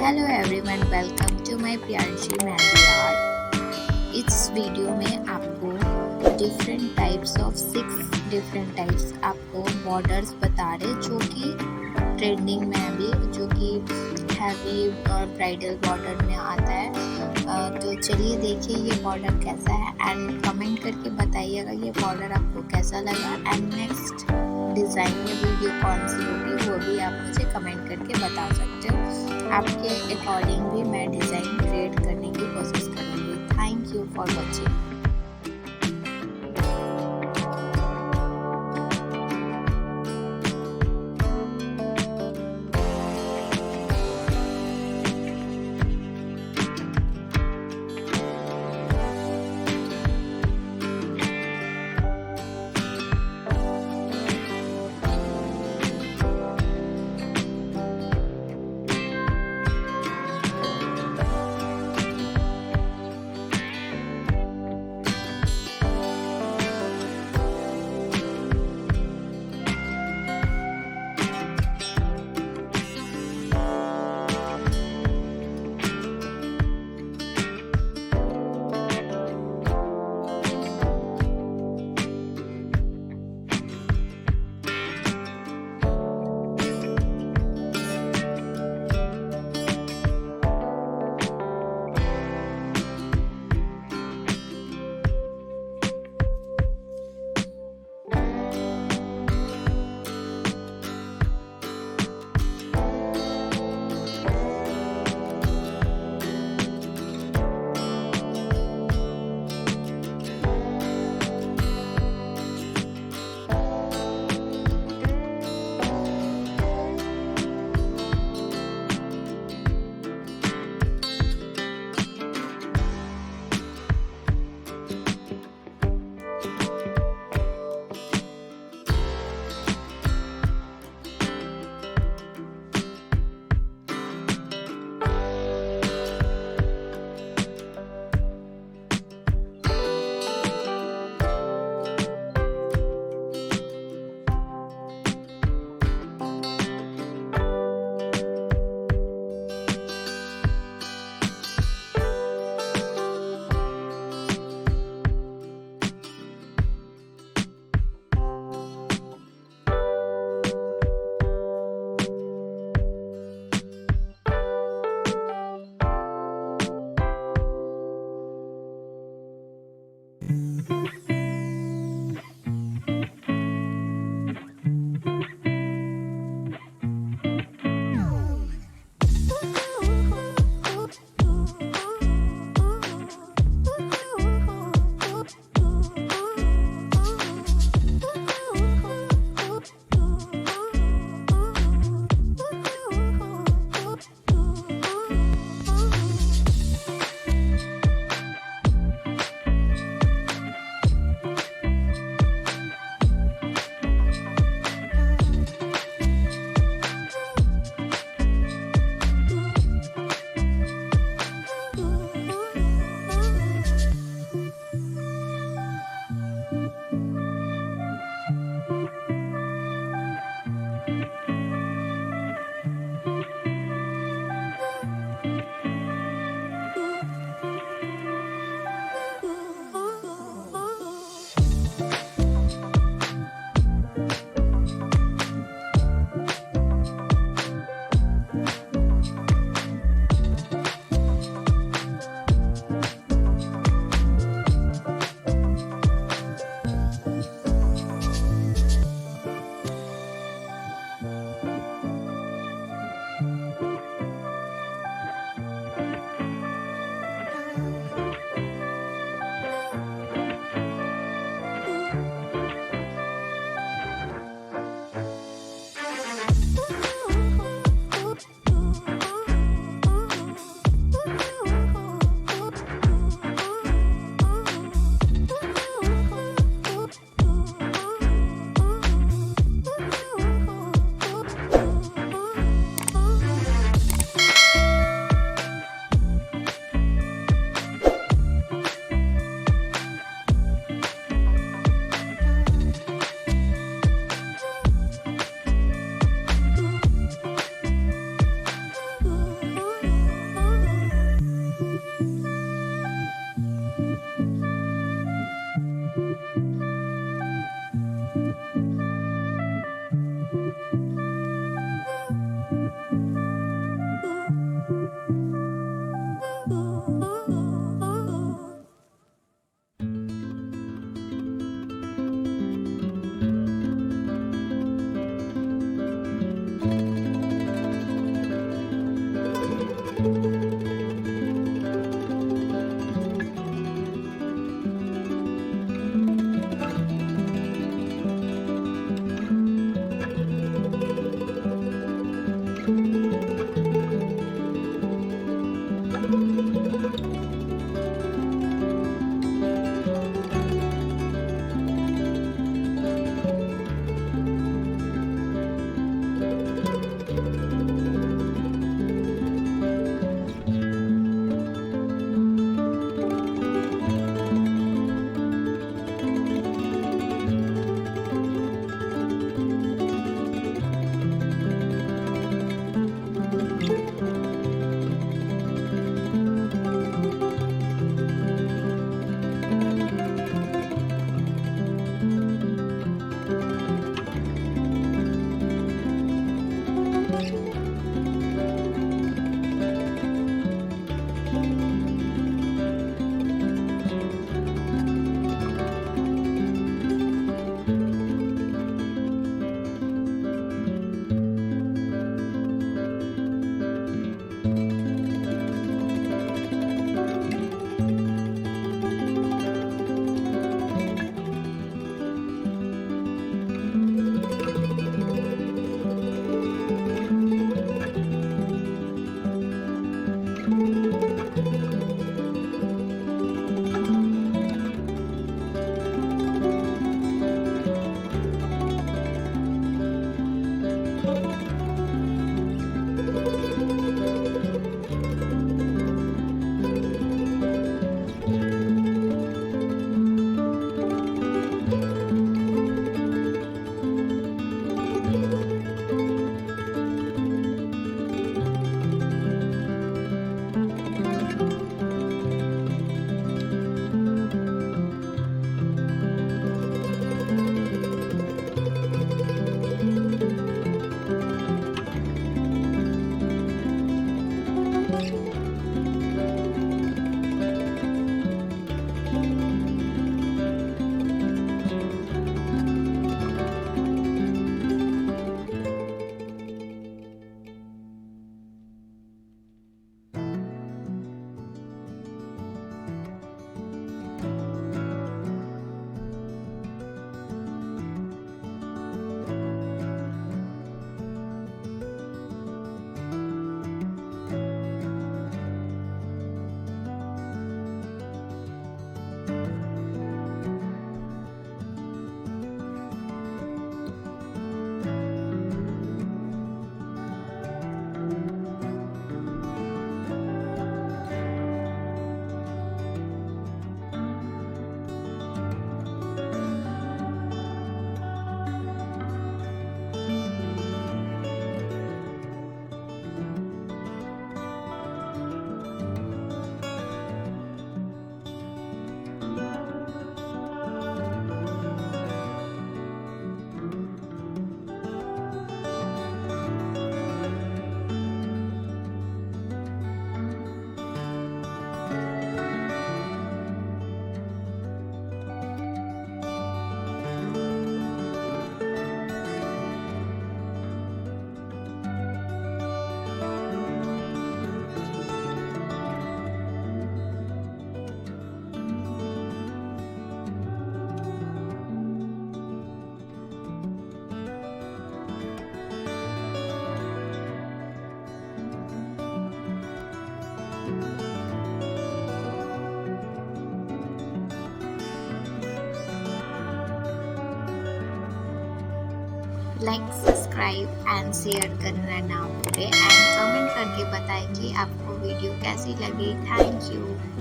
Hello everyone, welcome to my प्यारी mehndi art. इस वीडियो में आपको different types of 6 different types आपको बॉर्डर्स बता रहे, जो कि ट्रेंडिंग में अभी जो कि हैवी और ब्राइडल बॉर्डर में आता है। तो चलिए देखिए ये बॉर्डर कैसा है एंड कमेंट करके बताइएगा ये बॉर्डर आपको कैसा लगा। एंड नेक्स्ट डिज़ाइन में वीडियो कौन सी होगी वो भी आप मुझे कमेंट करके बता सकते हो। आपके अकॉर्डिंग भी मैं डिज़ाइन क्रिएट करने की कोशिश करूँगी। Thank you for watching. Like subscribe and share करना ना भूलें एंड कमेंट करके बताएं कि आपको वीडियो कैसी लगी। Thank you.